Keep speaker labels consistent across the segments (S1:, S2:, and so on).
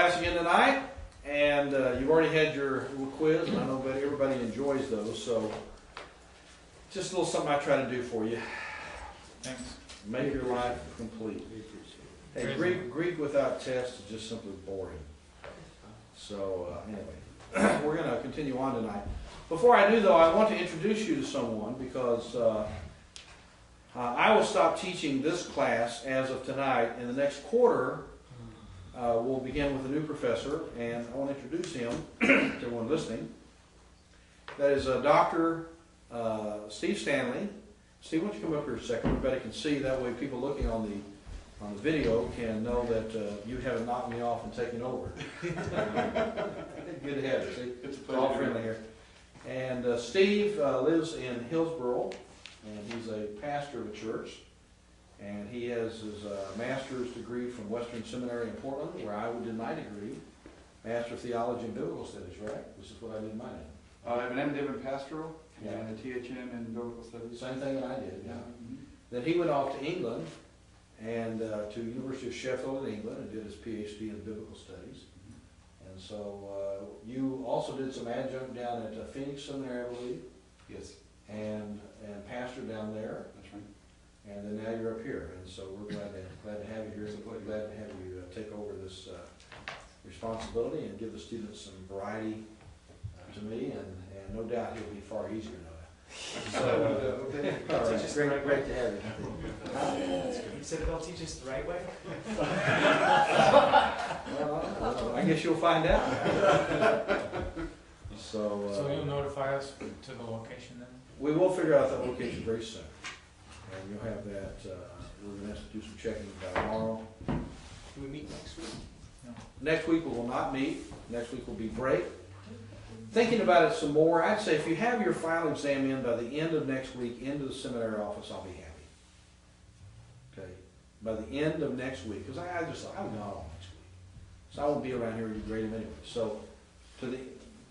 S1: Class again tonight, and you've already had your little quiz, and I know that everybody enjoys those, so just a little something I try to do for you.
S2: Thanks.
S1: Make your life complete. Hey, Greek without test is just simply boring. So anyway, we're going to continue on tonight. Before I do, though, I want to introduce you to someone because I will stop teaching this class as of tonight. In the next quarter, we'll begin with a new professor, and I want to introduce him to everyone listening. That is Dr. Steve Stanley. Steve, why don't you come up here a second? Everybody can see. That way people looking on the video can know that you haven't knocked me off and taken over. Good to have you. See?
S3: It's a
S1: All
S3: pleasure.
S1: friendly here. And Steve lives in Hillsboro, and he's a pastor of a church. And he has his master's degree from Western Seminary in Portland, where I did my degree. Master of Theology and Biblical Studies, right? This is what I did mine in.
S3: I have an MDiv in Pastoral
S1: Yeah.
S3: and a THM in Biblical Studies.
S1: Same thing that I did, yeah.
S3: Mhm.
S1: Then he went off to England, and to University of Sheffield in England, and did his PhD in Biblical Studies. And so you also did some adjunct down at Phoenix Seminary, I believe,
S3: Yes,
S1: and pastor down there.
S3: that's right.
S1: And then now you're up here, and so we're glad to have you here.
S3: It's a pleasure.
S1: Glad to have you take over this responsibility and give the students some variety to me, and no doubt it'll be far easier now. So,
S3: Okay.
S1: all right, great to have you.
S2: You said they'll teach us the right way?
S1: Well, I guess you'll find out.
S2: So you'll notify us to the location then?
S1: We will figure out that location very soon, and you'll have that. We're going to have to do some checking by tomorrow.
S2: Do we meet next week? No.
S1: Next week we will not meet. Next week will be break. Thinking about it some more, I'd say if you have your final exam in by the end of next week into the seminary office, I'll be happy. Okay, by the end of next week, because I'm gone all next week, so I won't be around here to grade them anyway. So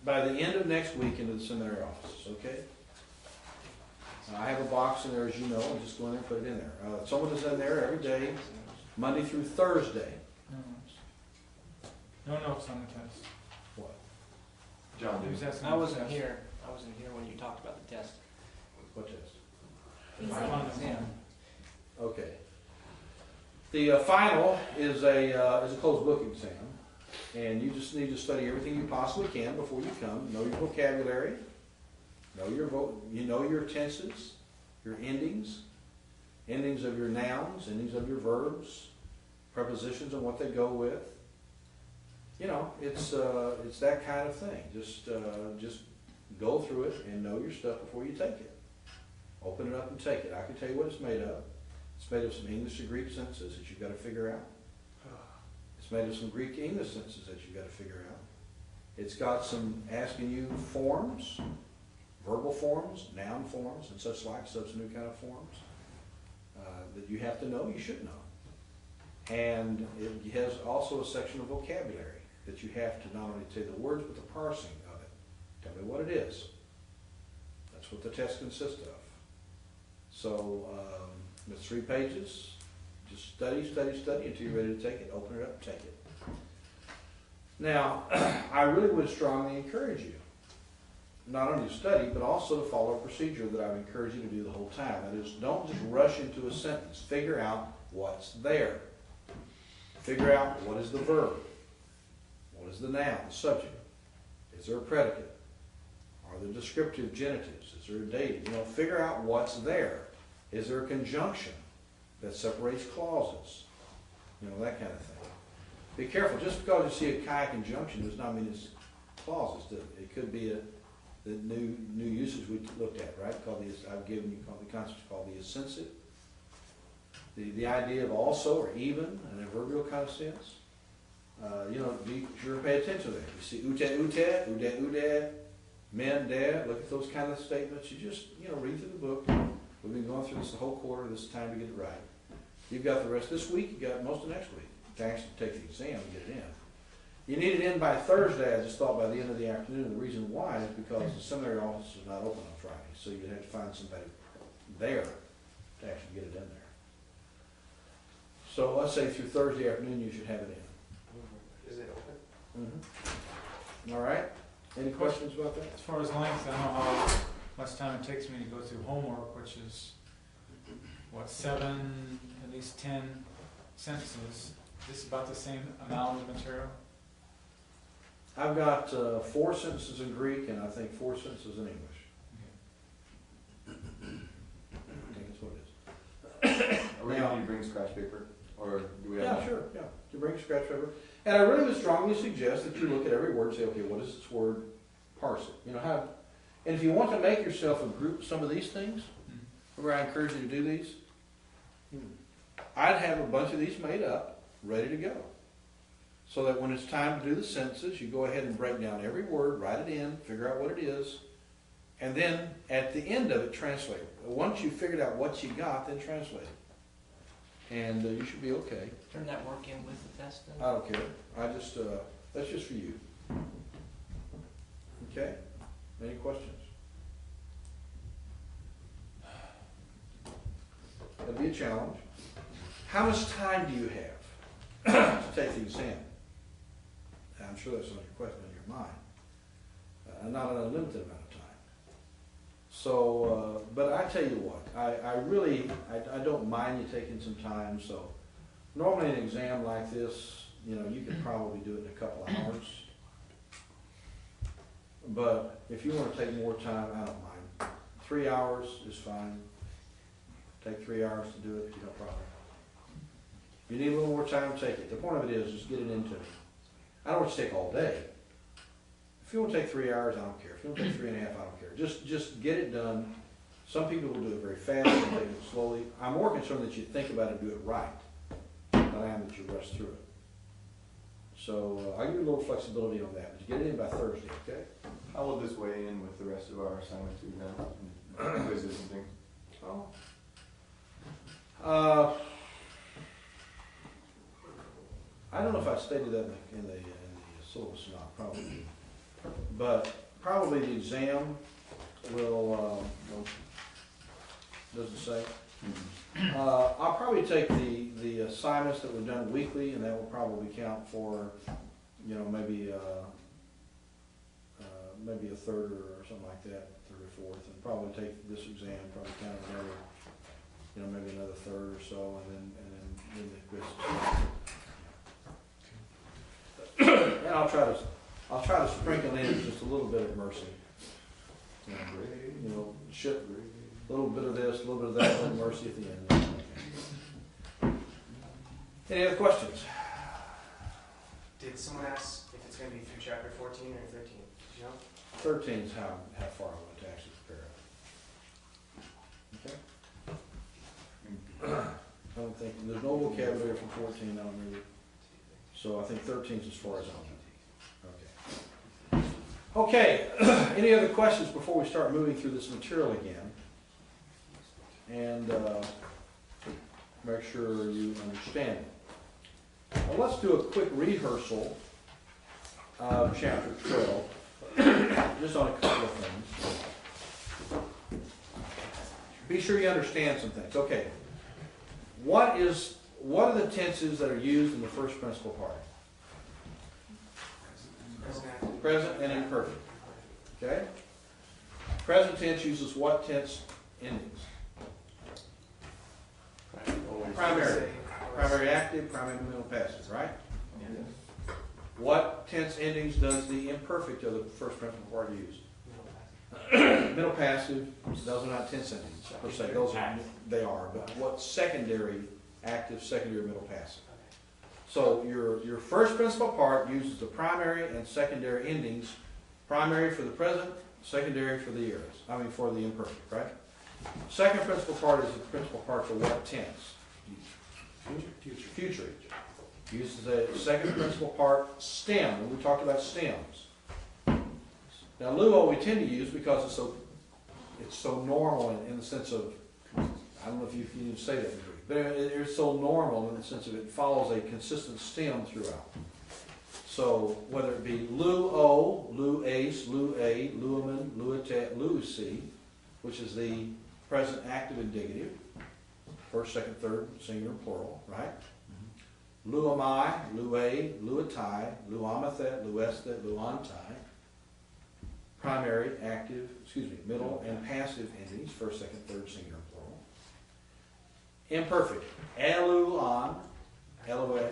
S1: by the end of next week into the seminary office, okay? I have a box in there, as you know, and just go in there and put it in there. Someone is in there every day, Monday through Thursday.
S2: No notes. No notes on the test.
S1: What?
S3: John,
S2: Who's asking
S4: I
S2: the
S4: wasn't
S2: test?
S4: here. I wasn't here when you talked about the test.
S1: What test?
S2: The final exam.
S1: Okay. The final is a closed book exam, and you just need to study everything you possibly can before you come. Know your vocabulary, know your tenses, your endings of your nouns, endings of your verbs, prepositions and what they go with. You know, it's that kind of thing. Just go through it and know your stuff before you take it. Open it up and take it. I can tell you what it's made of. It's made of some English to Greek sentences that you've got to figure out. It's made of some Greek to English sentences that you've got to figure out. It's got some asking you forms, verbal forms, noun forms, and such like, such new kind of forms that you have to know, you should know. And it has also a section of vocabulary that you have to not only say the words, but the parsing of it. Tell me what it is. That's what the test consists of. So, it's 3 pages. Just study until you're ready to take it. Open it up and take it. Now, I really would strongly encourage you not only to study, but also to follow a procedure that I've encouraged you to do the whole time. That is, don't just rush into a sentence. Figure out what's there. Figure out what is the verb. What is the noun, the subject? Is there a predicate? Are there descriptive genitives? Is there a dative? You know, figure out what's there. Is there a conjunction that separates clauses? You know, that kind of thing. Be careful. Just because you see a chi conjunction does not mean it's clauses. It could be the new usage we looked at, right? I've given you the concept called the assensive. The idea of also or even in a adverbial kind of sense. You know, be sure to pay attention to that. You see ude, men, dad, look at those kind of statements. You just, read through the book. We've been going through this the whole quarter. This is time to get it right. You've got the rest this week. You've got most of next week to actually take the exam and get it in. You need it in by Thursday. I just thought by the end of the afternoon. The reason why is because the seminary office is not open on Friday. So you'd have to find somebody there to actually get it in there. So let's say through Thursday afternoon you should have it in.
S4: Is it open?
S1: All right, any questions about that?
S2: As far as length, I don't know how much time it takes me to go through homework, which is, what, 7, at least 10 sentences. This is about the same amount of material?
S1: I've got 4 sentences in Greek and I think 4 sentences in English. I think that's what it is.
S3: Are we going to bring scratch paper? Or do we have?
S1: Yeah, sure, yeah, you bring a scratch paper. And I really would strongly suggest that you look at every word and say, okay, what is this word? Parse it. You know how, and if you want to make yourself a group, some of these things, where I encourage you to do these, I'd have a bunch of these made up, ready to go. So that when it's time to do the sentences, you go ahead and break down every word, write it in, figure out what it is, and then at the end of it, translate it. Once you've figured out what you got, then translate it. And you should be okay.
S4: Turn that work in with the test then?
S1: I don't care. I just, that's just for you. Okay? Any questions? It'll be a challenge. How much time do you have to take the exam? I'm sure that's on your question, in your mind. Not an unlimited amount of time. So, but I tell you what, I really don't mind you taking some time. So normally an exam like this, you know, you could probably do it in a couple of hours. But if you want to take more time, I don't mind. 3 hours is fine. Take 3 hours to do it, no problem. If you need a little more time, take it. The point of it is, just get it into me. I don't want you to take all day. If you want to take 3 hours, I don't care. If you want to take 3.5, I don't care. Just get it done. Some people will do it very fast, some take it slowly. I'm more concerned that you think about it and do it right than I am that you rush through it. So I'll give you a little flexibility on that, but you get it in by Thursday, okay?
S3: How will this weigh in with the rest of our assignments we've done, and quizzes and things?
S1: Oh. I don't know if I stated that in the syllabus or not, probably. But probably the exam will, doesn't say. I'll probably take the assignments that were done weekly, and that will probably count for, you know, maybe a third or something like that, third or fourth, and probably take this exam, probably count another, you know, maybe another third or so, and then the quiz. And I'll try to sprinkle in just a little bit of mercy. You know, a little bit of this, a little bit of that, a little mercy at the end. Any other questions?
S5: Did someone ask if it's going to be through chapter 14 or 13? Did you know?
S1: 13 is how far I want to actually prepare it. Okay? I don't think, there's no vocabulary from 14, I don't really. So I think 13 is as far as I'll go. Okay. Okay, any other questions before we start moving through this material again? And make sure you understand it. Well, let's do a quick rehearsal of chapter 12, just on a couple of things. Be sure you understand some things. Okay, what are the tenses that are used in the first principal part? Present and imperfect. Okay? Present tense uses what tense endings? Primary. Primary active, primary middle passive, right?
S5: Yeah.
S1: What tense endings does the imperfect of the first principal part use? Middle passive, those are not tense endings per se. They are, but what secondary active, secondary middle passive? So your first principal part uses the primary and secondary endings. Primary for the present, secondary for the aorist. I mean for the imperfect, right? Second principal part is the principal part for what tense? Future. Uses a second principal part stem, and we talked about stems. Now luo we tend to use because it's so normal in the sense of, I don't know if you can even say that in Greek, but it's so normal in the sense of it follows a consistent stem throughout. So whether it be luo, luace, lua, luamen, luatet, lucy, which is the present active indicative, first, second, third, singular, plural, right? luamai, lue, luatai, luamathet, luesthet, luantai. Primary, active, middle, and passive endings, first, second, third, singular, plural. Imperfect, eluan, elue,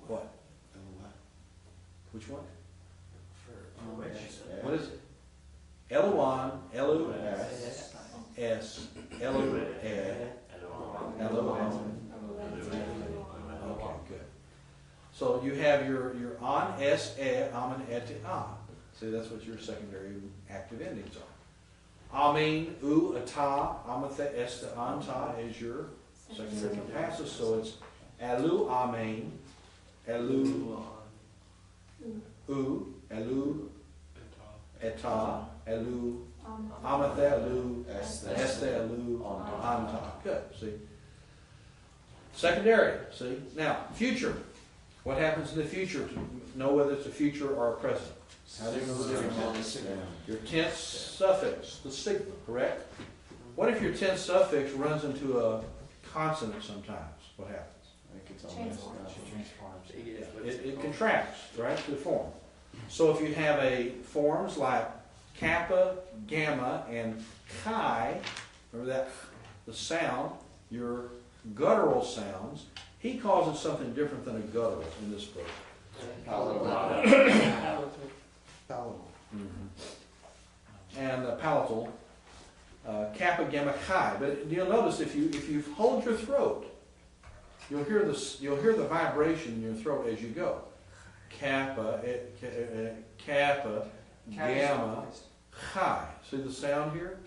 S1: what? Which one? What is it? Eluan, elu, s, elu, elu, okay, good. So you have your on, s, amen, et, ah. See, that's what your secondary active endings are. Amin, u, ata, amatha, esta, anta is your secondary passive. So it's elu, amen, elu, u, elu, eta, elu, amatha, elu, esta, elu, anta. Good, see. Secondary, see. Now, future. What happens in the future to know whether it's a future or a present? How do you know the difference? Your tense suffix, the sigma, correct? What if your tense suffix runs into a consonant sometimes? What happens? It contracts, right, to form. So if you have forms like kappa, gamma, and chi, remember that, the sound, your guttural sounds, he calls it something different than a guttural in this book. Palatal. Mm-hmm. And palatal, kappa, gamma, chi. But you'll notice if you hold your throat, you'll hear the vibration in your throat as you go. Kappa, kappa, gamma, chi. See the sound here?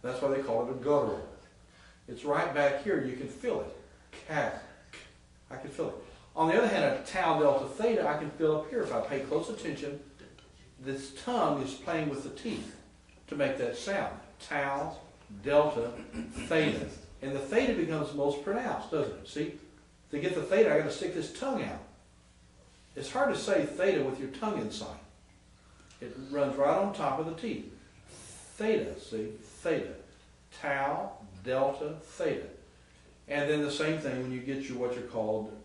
S1: That's why they call it a guttural. It's right back here. You can feel it. Kappa. I can feel it. On the other hand, a tau delta theta, I can feel up here. If I pay close attention, this tongue is playing with the teeth to make that sound. Tau, delta, theta. And the theta becomes most pronounced, doesn't it? See? To get the theta, I've got to stick this tongue out. It's hard to say theta with your tongue inside. It runs right on top of the teeth. Theta, see? Theta. Tau, delta, theta. And then the same thing when you get your what are called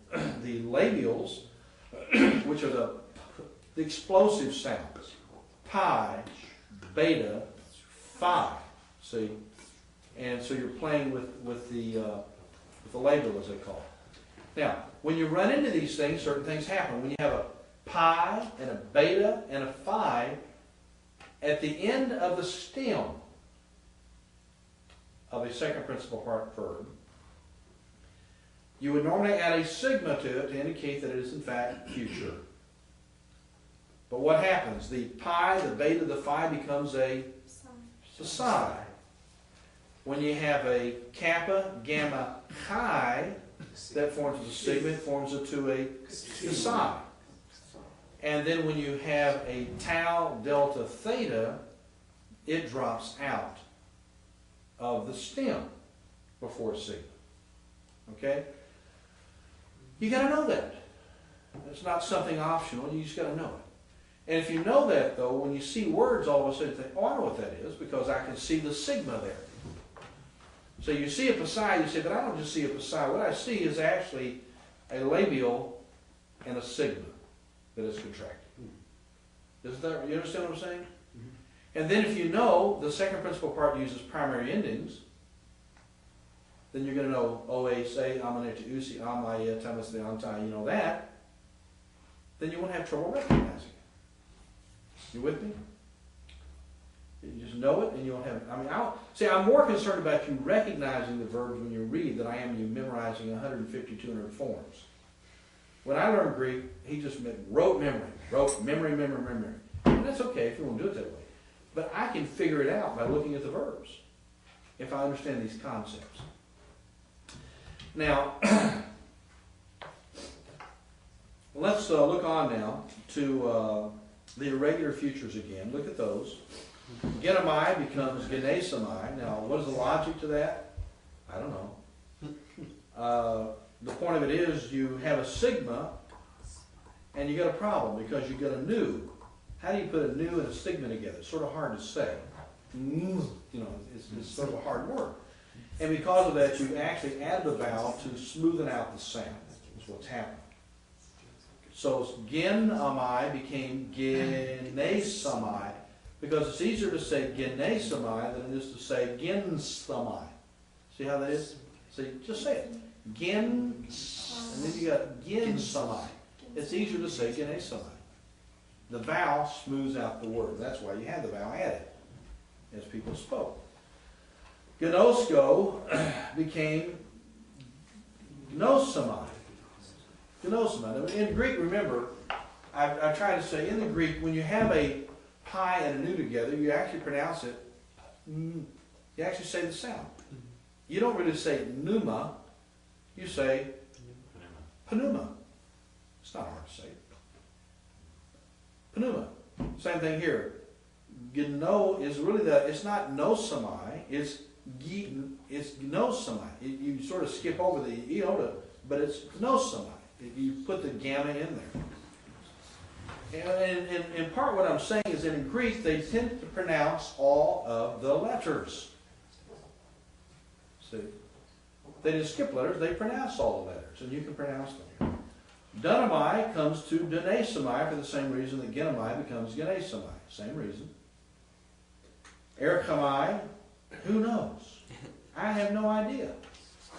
S1: the labials, which are the explosive sounds. Pi, beta, phi. See? And so you're playing with the labial, as they call it. Now, when you run into these things, certain things happen. When you have a pi and a beta and a phi at the end of the stem of a second principal part verb, you would normally add a sigma to it to indicate that it is in fact future. But what happens? The pi, the beta, the phi becomes a psi. When you have a kappa, gamma, chi, that forms a sigma, it forms it to a psi. And then when you have a tau, delta, theta, it drops out of the stem before sigma. Okay? You got to know that. It's not something optional. You just got to know it. And if you know that, though, when you see words, all of a sudden you think, oh, I know what that is, because I can see the sigma there. So you see a psi, you say, but I don't just see a psi. What I see is actually a labial and a sigma that is contracted. Is that, you understand what I'm saying? Mm-hmm. And then if you know the second principal part uses primary endings, then you're going to know oa, say, amanete, usi, amaya, tamas, the antai, you know that, then you won't have trouble recognizing it. You with me? You just know it and you won't have, I'm more concerned about you recognizing the verbs when you read than I am you memorizing 150, 200 forms. When I learned Greek, he just wrote memory. And that's okay if you want to do it that way. But I can figure it out by looking at the verbs, if I understand these concepts. Now, let's look on now to the irregular futures again. Look at those. Genomai becomes genesamai. Now, what is the logic to that? I don't know. The point of it is you have a sigma and you got a problem because you got a nu. How do you put a nu and a sigma together? It's sort of hard to say. You know, it's sort of a hard word. And because of that, you actually added a vowel to smoothen out the sound. is what's happening. So gen-amai became genesamai, because it's easier to say genesamai than it is to say gensamai. See how that is? See, just say it. Gen, and then you got gensamai. It's easier to say genesamai. The vowel smooths out the word. That's why you had the vowel added as people spoke. Gnosko became gnosamai. Gnosamai. In Greek, remember, I try to say in the Greek, when you have a pi and a nu together, you actually pronounce it, you actually say the sound. You don't really say pneuma, you say pneuma. It's not hard to say. Pneuma. Same thing here. Gno is really it's not nosamai, it's gnosamai. You sort of skip over the iota, but it's gnosamai. You put the gamma in there. And in part what I'm saying is that in Greek they tend to pronounce all of the letters. See? They didn't skip letters, they pronounce all the letters, and you can pronounce them. Dunamai comes to Dunasamai for the same reason that Genamai becomes Genesamai. Same reason. Erkamai, who knows? I have no idea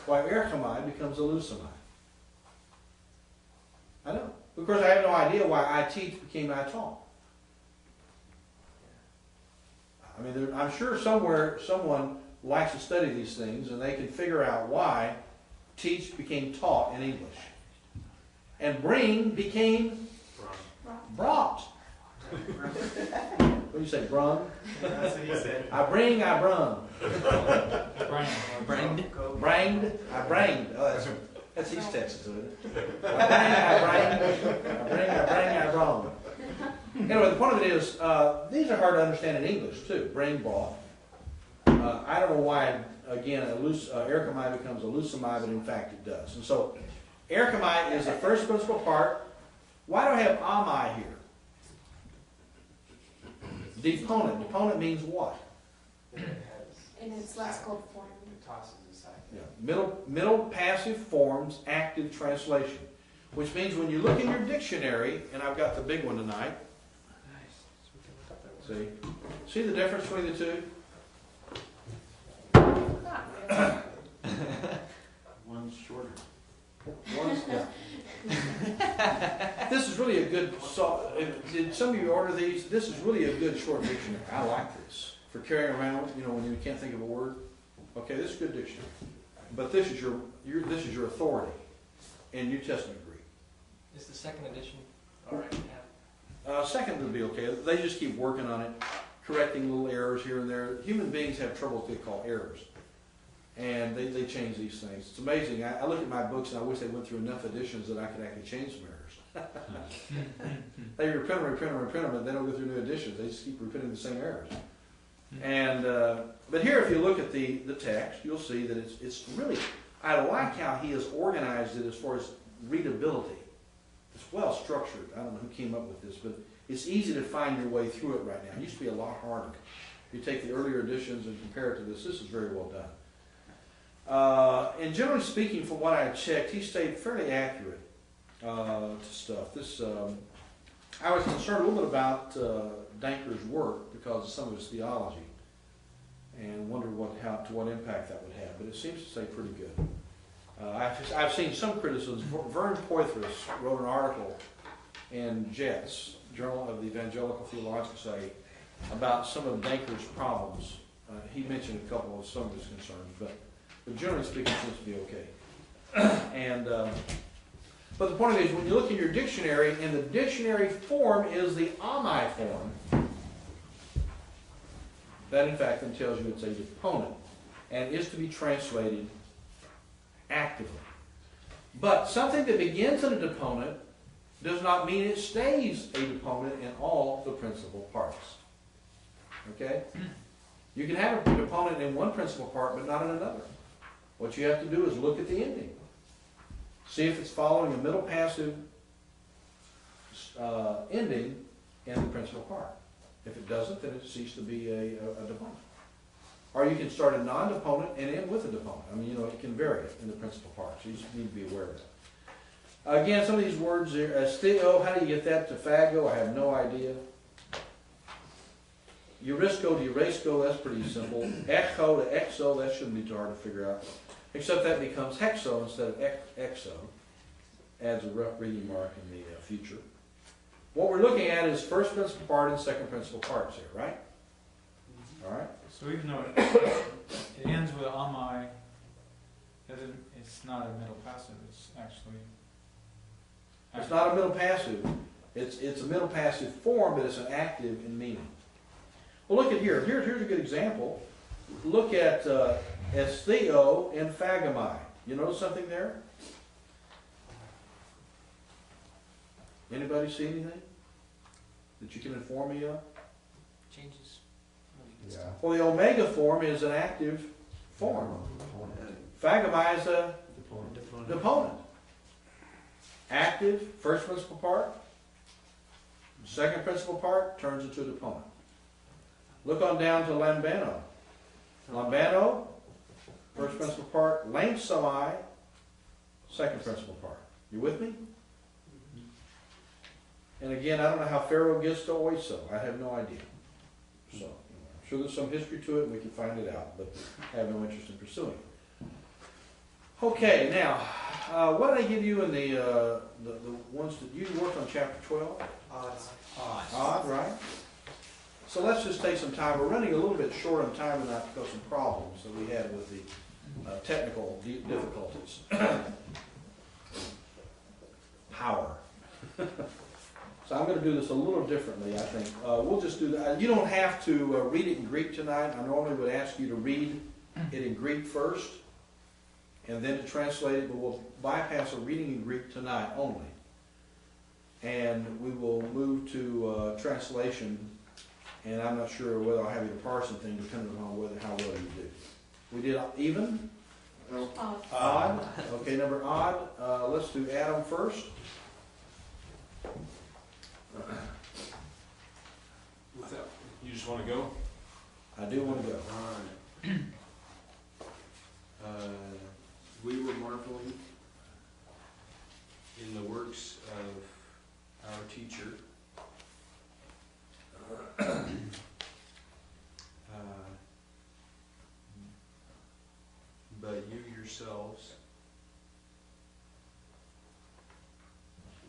S1: why Erkamai becomes Elusamai. I don't. Of course, I have no idea why I teach became I taught. I mean, I'm sure somewhere someone likes to study these things and they can figure out why teach became taught in English. And bring became brought. What do you say, brung?
S5: That's what he said.
S1: I bring, I brung.
S4: Branged.
S1: Branged, I branged. Oh, that's East Texas, isn't it? I bring, I brang. I bring, I brung. Anyway, the point of it is, these are hard to understand in English too. Bring, brought. I don't know why, again, Erkamai becomes Elusamai, but in fact it does. And so, Erkamai is the first principal part. Why do I have amai here? Deponent. Deponent means what?
S6: In its last called form.
S5: It tosses aside.
S1: Yeah. Middle passive forms active translation. Which means when you look in your dictionary, and I've got the big one tonight. See the difference between the two?
S3: One's shorter.
S1: Yeah. This is really a good, did some of you order these? This is really a good short dictionary. I like this. For carrying around, when you can't think of a word. Okay, this is a good dictionary. But this is your authority in New Testament Greek.
S4: Is the second edition all right?
S1: Second would be okay. They just keep working on it, correcting little errors here and there. Human beings have trouble with what they call errors. And they change these things. It's amazing. I look at my books and I wish they went through enough editions that I could actually change some errors. They reprint them, and they don't go through new editions. They just keep repeating the same errors. And but here, if you look at the text, you'll see that it's really, I like how he has organized it as far as readability. It's well structured. I don't know who came up with this, but it's easy to find your way through it right now. It used to be a lot harder. If you take the earlier editions and compare it to this is very well done. And generally speaking, from what I checked, he stayed fairly accurate to stuff. I was concerned a little bit about Danker's work because of some of his theology, and wondered to what impact that would have. But it seems to stay pretty good. I've seen some criticisms. Vern Poythress wrote an article in Jets, Journal of the Evangelical Theological Society, about some of Danker's problems. He mentioned a couple of some of his concerns, but generally speaking, it seems to be okay. But the point of it is, when you look in your dictionary, and the dictionary form is the amai form, that in fact then tells you it's a deponent, and is to be translated actively. But something that begins in a deponent does not mean it stays a deponent in all the principal parts. Okay? You can have a deponent in one principal part, but not in another. What you have to do is look at the ending. See if it's following a middle passive ending in the principal part. If it doesn't, then it ceases to be a deponent. Or you can start a non-deponent and end with a deponent. I mean, it can vary in the principal parts. You just need to be aware of Again, some of these words here, esteo, how do you get that to fago? I have no idea. Eurisco to Eurasco, that's pretty simple. Echo to exo, that shouldn't be too hard to figure out. Except that becomes hexo instead of exo. Adds a rough reading mark in the future. What we're looking at is first principal part and second principal parts here, right? All right.
S2: So even though it ends with amai, it's not a middle passive, it's actually.
S1: It's not a middle passive. It's a middle passive form, but it's an active in meaning. Well, look at here. Here's a good example. Look at estheo and phagami. You notice something there? Anybody see anything that you can inform me of?
S4: Changes.
S3: Yeah.
S1: Well, the omega form is an active form. Phagami is a deponent. Active, first principal part. Second principal part turns into a deponent. Look on down to lambano. Lambano, first principal part. Langsami, second principal part. You with me? And again, I don't know how Pharaoh gets to oiso. I have no idea. So, I'm sure there's some history to it and we can find it out, but I have no interest in pursuing it. Okay, now, what did I give you in the ones that you worked on chapter 12?
S5: Odds.
S1: Odd, right? So let's just take some time. We're running a little bit short on time tonight because of some problems that we had with the technical difficulties. Power. So I'm going to do this a little differently, I think. We'll just do that. You don't have to read it in Greek tonight. I normally would ask you to read it in Greek first and then to translate it, but we'll bypass a reading in Greek tonight only. And we will move to translation, and I'm not sure whether I'll have you the parsing thing depending on how well you do. We did even? Odd. Okay, number odd. Let's do Adam first.
S7: You just want to go?
S1: I do want to go.
S7: We were marveling in the works of our teacher. But you yourselves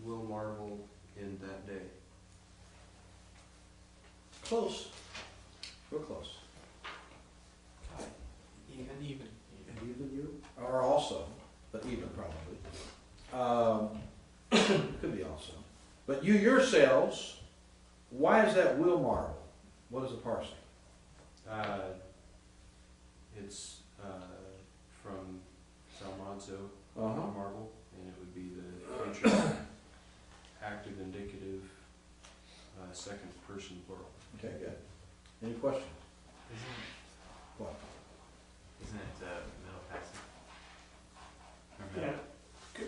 S7: will marvel in that day.
S1: Close. Real close.
S4: Even.
S1: Even you? Or also, but even probably. Could be also. But you yourselves, why is that will marvel? What is the parsing?
S7: It's from Salmanzo,
S1: Uh-huh.
S7: marvel, and it would be the future active indicative second person plural.
S1: Okay, good. Any questions? What?
S8: Isn't it middle passive?
S9: Yeah,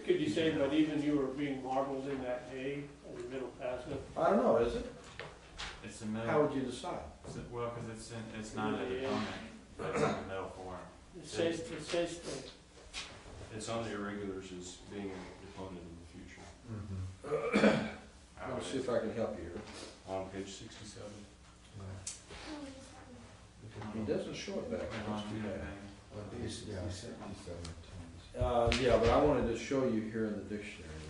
S9: could you say, but even you were being marveled in that day, as a middle passive?
S1: I don't know, is it?
S8: It's a middle.
S1: How would you decide?
S8: Well, because it's not a deponent, but it's in the middle form.
S9: It says that.
S7: It's on the irregulars as being a deponent in the future.
S1: Let's see if I can help you here.
S7: On page 67.
S1: He doesn't show it back. That's too bad.
S3: Yeah.
S1: Yeah, but I wanted to show you here in the dictionary.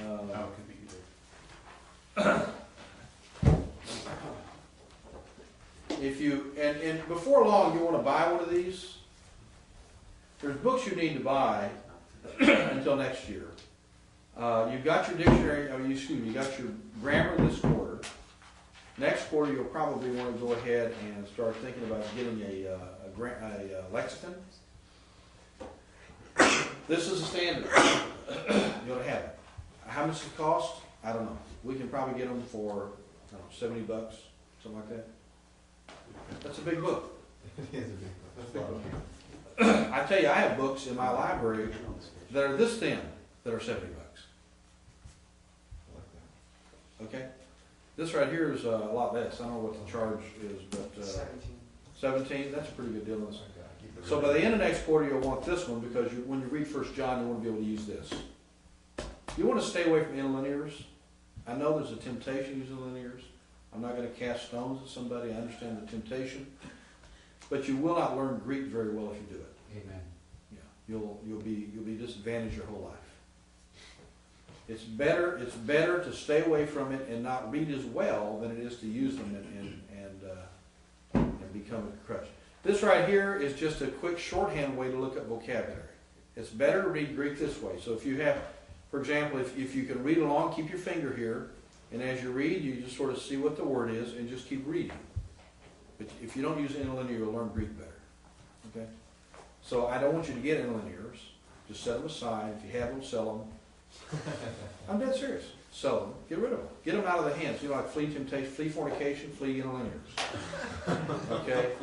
S8: Oh, it could be either.
S1: If you, and before long, you want to buy one of these. There's books you need to buy until next year. You've got your dictionary, you got your grammar this quarter. Next quarter, you'll probably want to go ahead and start thinking about getting a lexicon. This is a standard. You ought to have it. How much does it cost? I don't know. We can probably get them for, I don't know, $70, something like that. That's a big book.
S3: It is a big book.
S1: I tell you, I have books in my library that are this thin that are $70. Okay? This right here is a lot less. I don't know what the charge is, but 17, that's a pretty good deal. So by the end of next quarter, you'll want this one because when you read 1 John, you want to be able to use this. You want to stay away from interlinears. I know there's a temptation using linears. I'm not going to cast stones at somebody. I understand the temptation. But you will not learn Greek very well if you do it.
S10: Amen.
S1: Yeah, you'll be disadvantaged your whole life. It's better to stay away from it and not read as well than it is to use them and become a crutch. This right here is just a quick shorthand way to look at vocabulary. It's better to read Greek this way. So if you have, for example, if you can read along, keep your finger here, and as you read, you just sort of see what the word is and just keep reading. But if you don't use interlinear, you'll learn Greek better. Okay? So I don't want you to get interlinears. Just set them aside. If you have them, sell them. I'm dead serious. Sell them. Get rid of them. Get them out of the hands. You know, like flee temptation, flee fornication, flee interlinears. Okay?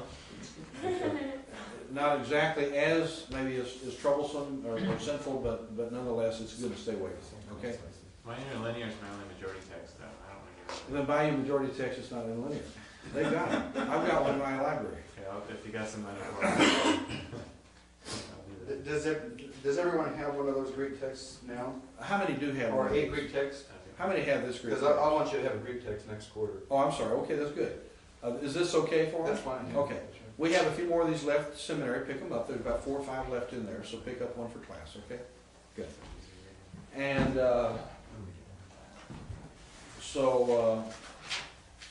S1: Not exactly as maybe as troublesome or sinful, but nonetheless, it's good to stay away from. Okay?
S8: My interlinear is my only majority text, though. I don't like it.
S1: Then buy you majority text. It's not interlinear. They got it. I've got one in my library.
S8: Okay, if you got some money for it. I'll do that.
S10: Does everyone have one of those Greek texts now?
S1: How many do have
S10: Or
S1: one?
S10: a Greek text?
S1: How many have this Greek
S10: Because
S1: text?
S10: I want you to have a Greek text next quarter.
S1: Oh, I'm sorry. Okay, that's good. Is this okay for us?
S10: That's fine. yeah.
S1: Okay. We have a few more of these left at the seminary. Pick them up. There's about 4 or 5 left in there, so pick up one for class, okay? Good. And so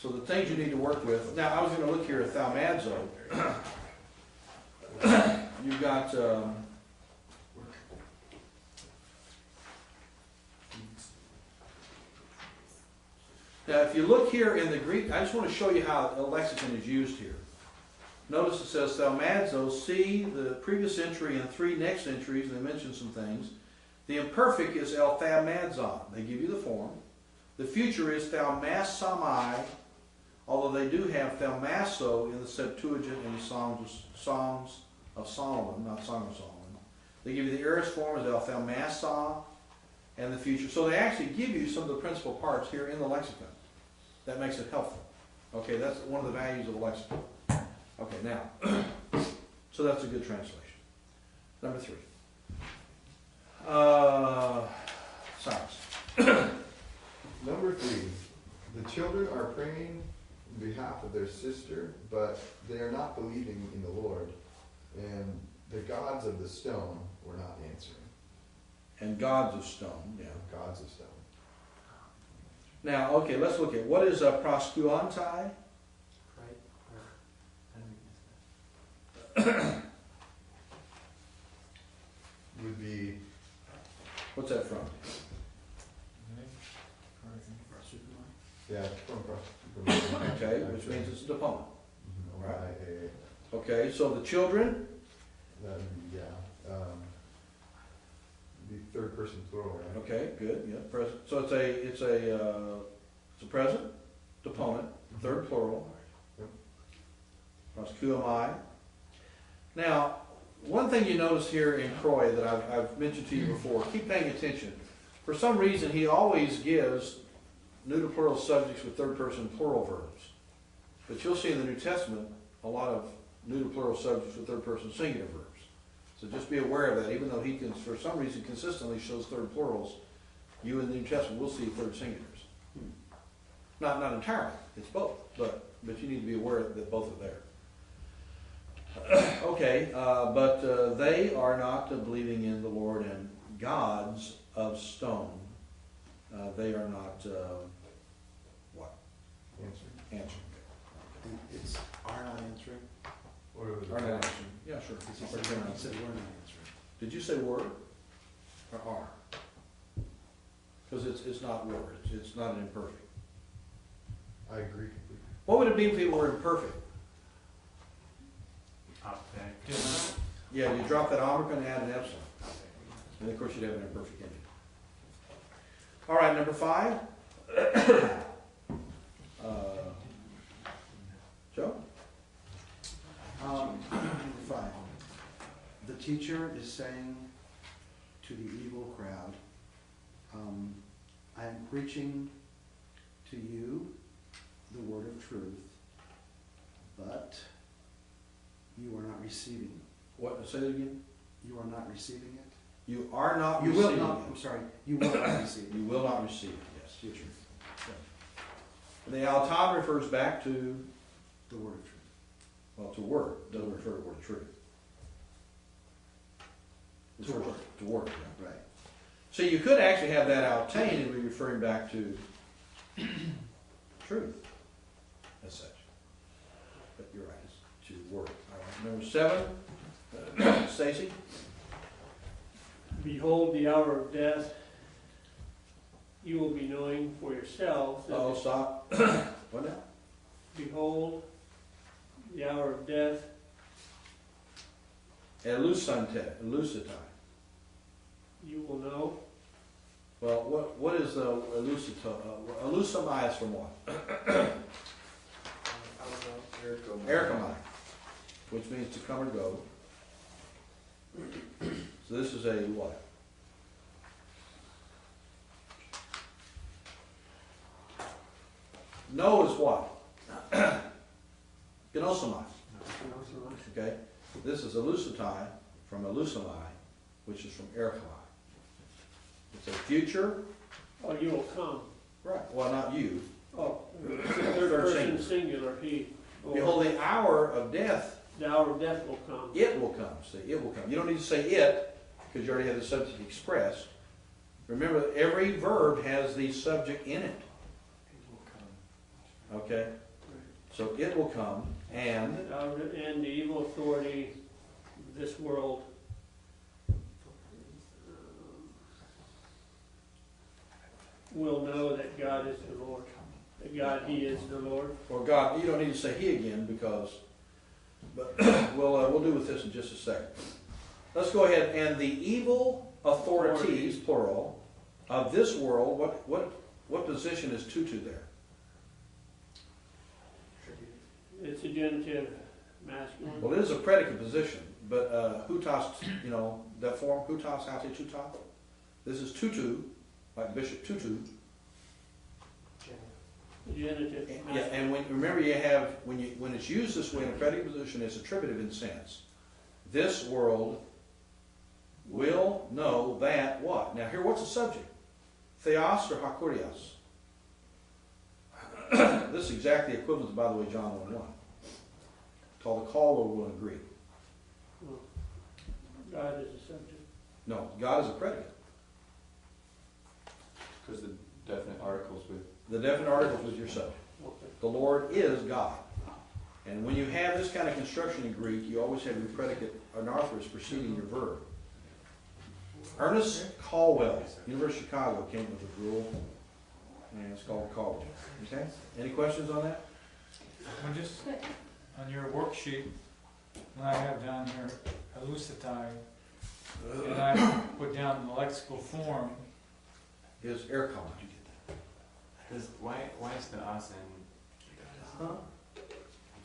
S1: the things you need to work with. Now, I was going to look here at thaumazo. You've got... now, if you look here in the Greek, I just want to show you how a lexicon is used here. Notice it says thaumazo. See the previous entry and 3 next entries, and they mention some things. The imperfect is el thaumadzon. They give you the form. The future is thaumassamai, although they do have thaumasso in the Septuagint and the Songs of Solomon, not Song of Solomon. They give you the aorist form as el thaumassa and the future. So they actually give you some of the principal parts here in the lexicon. That makes it helpful. Okay, that's one of the values of the lexicon. Okay, now, so that's a good translation. Number 3. Science.
S3: Number 3, the children are praying on behalf of their sister, but they are not believing in the Lord, and the gods of the stone were not answering.
S1: And gods of stone, yeah.
S3: Gods of stone.
S1: Now, okay, let's look at what is proskuantai?
S4: Right?
S3: Would be
S1: What's that from?
S3: yeah, from
S1: Okay, which means it's a deponent.
S3: Right.
S1: Okay, so the children,
S3: That would be the third person plural, right?
S1: okay, good, yeah, present. So it's a present, deponent, third plural.
S3: Yep.
S1: Proskuamai. Now, one thing you notice here in Croy that I've mentioned to you before, keep paying attention. For some reason, he always gives neuter plural subjects with third person plural verbs. But you'll see in the New Testament a lot of neuter plural subjects with third person singular verbs. So just be aware of that, even though he can, for some reason, consistently shows third plurals, you in the New Testament will see third singulars. Not entirely, it's both, but you need to be aware that both are there. Okay, but they are not believing in the Lord, and gods of stone, they are not, what? Answering.
S10: It's are not answering.
S3: Or it was
S1: Are not answering. Yeah, sure.
S10: He said we're not answering.
S1: Did you say were or are? Because it's not were, it's not an imperfect.
S3: I agree completely.
S1: What would it be if it were imperfect?
S8: Okay.
S1: Yeah, you drop that omicron and add an epsilon. And of course you'd have an imperfect ending. All right, number 5. Joe?
S10: Number 5. The teacher is saying to the evil crowd, I am preaching to you the word of truth, but you are not receiving it.
S1: What? Say it again.
S10: You are not receiving it.
S1: You are not
S10: You
S1: receiving
S10: will not,
S1: it.
S10: I'm sorry, you will not receive
S1: You
S10: it.
S1: will not receive it, yes, future. And the auton refers back to,
S10: The word of truth.
S1: well, to word, doesn't refer to word of truth. It
S10: To
S1: refers
S10: word.
S1: To word, yeah.
S10: Right.
S1: So you could actually have that autain and be referring back to truth, as such. But you're right, it's to word. All right, number 7, Stacy?
S9: Behold, the hour of death, you will be knowing for yourselves that
S1: Oh, stop. What now?
S9: behold, the hour of death,
S1: Elucitai.
S9: you will know.
S1: Well, what is the elucitai? Elucimai is from what? Erchomai, which means to come or go. So this is a what? No is what? Genosimai. Okay? This is elucitai from elucimai, which is from erchomai. It's a future.
S9: Oh, you will come.
S1: Right. Well, not you.
S9: Oh, it's the third person singular, he. Or
S1: Behold, the hour of death,
S9: the hour of death will come.
S1: it will come. See, it will come. You don't need to say it, because you already have the subject expressed. Remember, every verb has the subject in it. Okay? So it will come, and
S9: And the evil authority of this world will know that God is the Lord. That God, He is the Lord.
S1: or God, you don't need to say he again, because, but we'll do with this in just a second. Let's go ahead. And the evil authorities, plural, of this world, what position is tutu there?
S9: It's a genitive masculine.
S1: Well, it is a predicate position, but hutas, that form, hutas, hate, tuta. This is tutu, like Bishop Tutu.
S9: Genitive
S1: Yeah,
S9: masculine.
S1: and remember you have, when it's used this way in a predicate position, it's attributive in sense. This world will know that what? Now here, what's the subject? Theos or hakurios? This is exactly equivalent to, by the way, John 1:1. Called the call will in Greek.
S9: God is the subject.
S1: No, God is a predicate.
S7: Because the definite articles with.
S1: The definite articles was your subject.
S9: Okay.
S1: The Lord is God. And when you have this kind of construction in Greek, you always have your predicate, an arthrus preceding your verb. Ernest Caldwell, University of Chicago, came up with a rule, and it's called Caldwell. Okay? Any questions on that?
S2: Well, just on your worksheet, when I have down here elucitai, and I put down the lexical form,
S1: Is ercon.
S8: Why is the us in?
S1: Huh?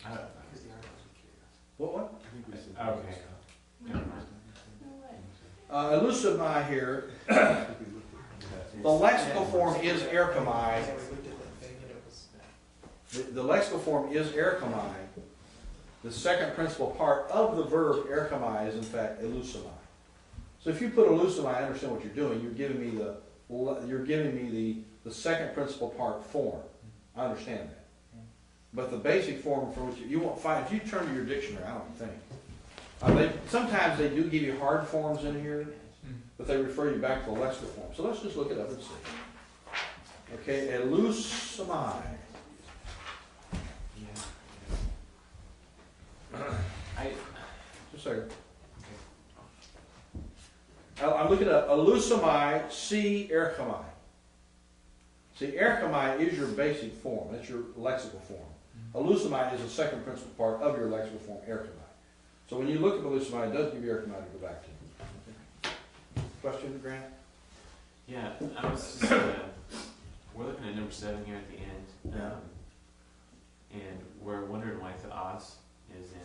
S8: I don't know.
S1: What?
S8: Okay. Never mind.
S1: Elusimi here, the lexical form is erchomai.
S5: Yeah, we looked at that thing and it was.
S1: The lexical form is erchomai. The second principal part of the verb erchomai is in fact elusimi. So if you put elusimi, I understand what you're doing. You're giving me the second principal part form. I understand that. But the basic form for which you won't find, if you turn to your dictionary, I don't think. Sometimes they do give you hard forms in here, but they refer you back to the lexical form. So let's just look it up and see. Okay, elusimi. Just a second. I'm looking at elusimi, see erchomai. See, erchomai is your basic form. That's your lexical form. Elusimi is the second principal part of your lexical form, erchomai. So when you look at elusimi, it does give you erchomai to go back to. Okay. Question, Grant?
S8: Yeah, I was just, we're looking at number 7 here at the end. And we're wondering why theos is in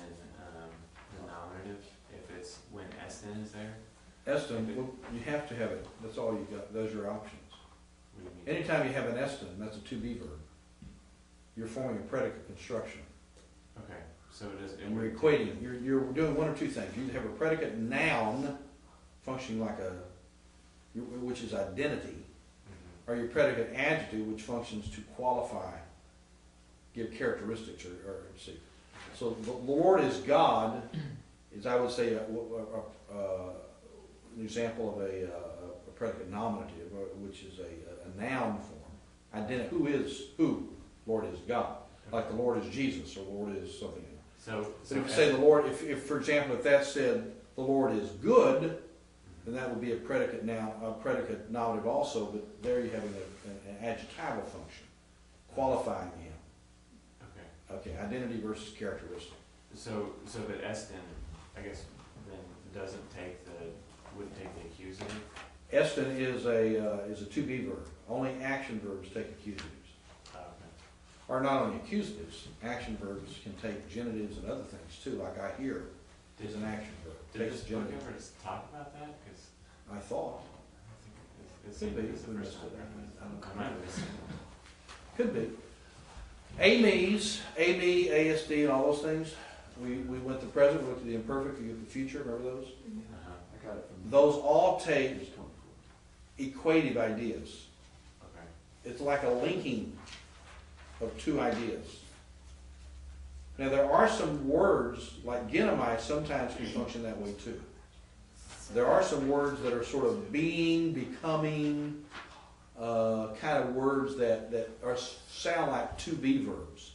S8: the nominative, if it's when Estin is there.
S1: Estin, well, you have to have it. That's all you got. Those are your options.
S8: What do you mean?
S1: Anytime you have an estin, that's a to-be verb. You're forming a predicate construction.
S8: Okay, so it is.
S1: And you're equating. You're doing one of two things. You either have a predicate noun functioning like a which is identity, or your predicate adjective, which functions to qualify, give characteristics, or see. So the Lord is God, is I would say an example of a predicate nominative, which is a noun form. Identity. Who is who? Lord is God. Like the Lord is Jesus, or Lord is something.
S8: So
S1: But if you say the Lord, if for example, if that said the Lord is good, then that would be a predicate noun, a predicate nominative also. But there you're having an adjectival function, qualifying him.
S8: okay.
S1: Okay, identity versus characteristic.
S8: So but Eston, I guess, then wouldn't take the accusative.
S1: Estin is a to be verb. Only action verbs take accusatives.
S8: Oh, okay.
S1: Or not only accusatives, action verbs can take genitives and other things too, like I hear is an action verb.
S8: Did
S1: Takes
S8: this book
S1: genitive.
S8: ever just talk about that? Because
S1: I thought.
S8: it
S1: Could
S8: seemed
S1: be.
S8: like it's the
S1: We
S8: first
S1: missed
S8: time
S1: it.
S8: I read this. I might have missed it.
S1: Could be. AMEs, AME, ASD, and all those things. We went to the present, we looked at the imperfect, we get the future, remember those?
S8: Uh-huh.
S3: I got it from.
S1: Those all take equative ideas.
S8: Okay.
S1: It's like a linking of two ideas. Now there are some words, like Genomite sometimes can function that way too. There are some words that are sort of being, becoming, kind of words that sound like to be verbs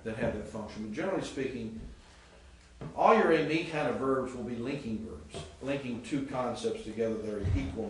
S1: that have that function. But generally speaking, all your AME kind of verbs will be linking verbs, linking two concepts together that are equal